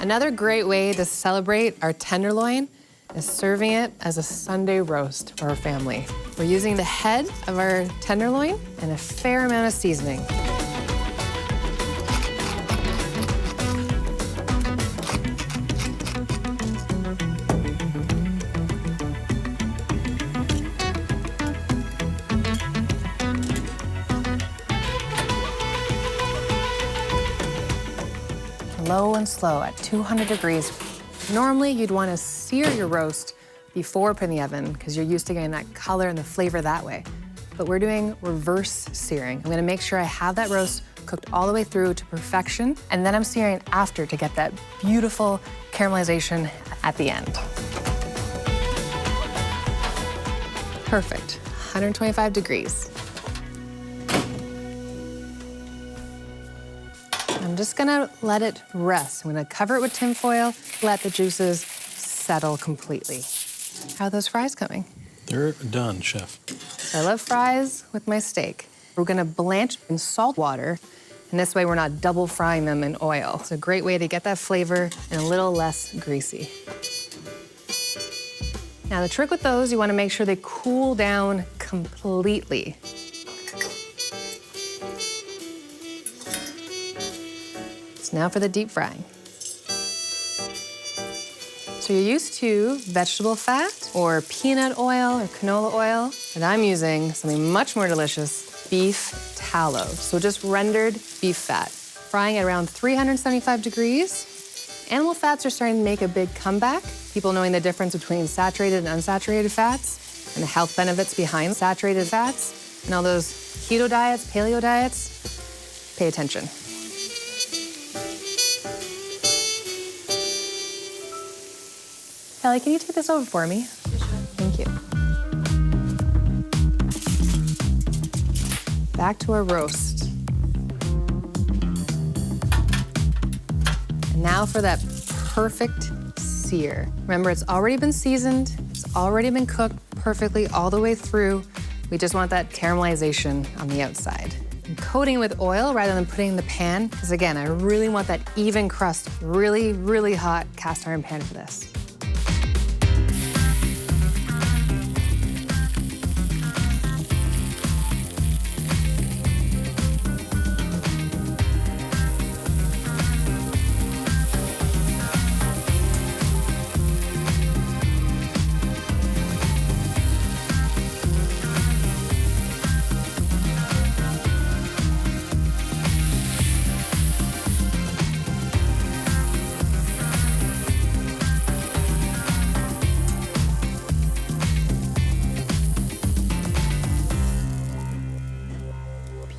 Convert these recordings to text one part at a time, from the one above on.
Another great way to celebrate our tenderloin is serving it as a Sunday roast for our family. We're using the head of our tenderloin and a fair amount of seasoning. Low and slow at 200 degrees. Normally, you'd want to sear your roast before putting in the oven because you're used to getting that color and the flavor that way. But we're doing reverse searing. I'm going to make sure I have that roast cooked all the way through to perfection, and then I'm searing after to get that beautiful caramelization at the end. Perfect, 125 degrees. I'm just gonna let it rest. I'm gonna cover it with tin foil, let the juices settle completely. How are those fries coming? They're done, Chef. I love fries with my steak. We're gonna blanch in salt water, and this way we're not double frying them in oil. It's a great way to get that flavor and a little less greasy. Now the trick with those, you wanna make sure they cool down completely. So now for the deep frying. So you're used to vegetable fat or peanut oil or canola oil, and I'm using something much more delicious, beef tallow. So just rendered beef fat. Frying at around 375 degrees. Animal fats are starting to make a big comeback. People knowing the difference between saturated and unsaturated fats and the health benefits behind saturated fats. And all those keto diets, paleo diets, pay attention. Kelly, can you take this over for me? Thank you. Back to our roast. And now for that perfect sear. Remember, it's already been seasoned, it's already been cooked perfectly all the way through. We just want that caramelization on the outside. I'm coating with oil rather than putting it in the pan, because again, I really want that even crust, really, really hot cast iron pan for this.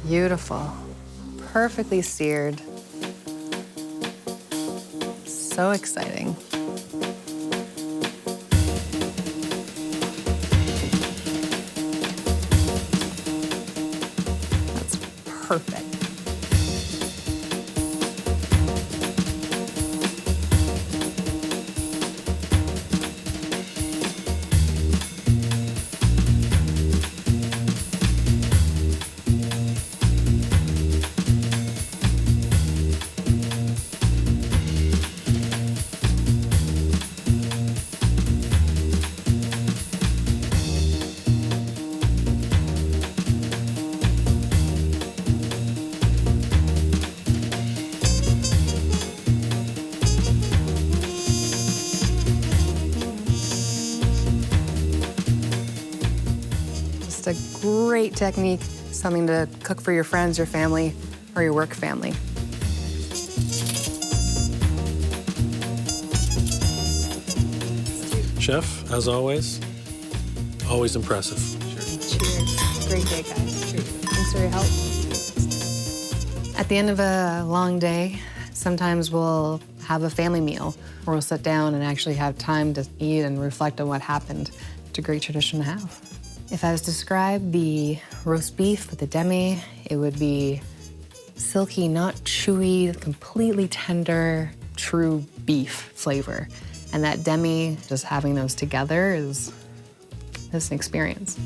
Beautiful, perfectly seared. So exciting. That's perfect. A great technique, something to cook for your friends, your family, or your work family. Chef, as always impressive. Cheers. Great day, guys. Cheers. Thanks for your help. At the end of a long day, sometimes we'll have a family meal where we'll sit down and actually have time to eat and reflect on what happened. It's a great tradition to have. If I was to describe the roast beef with the demi, it would be silky, not chewy, completely tender, true beef flavor. And that demi, just having those together is an experience.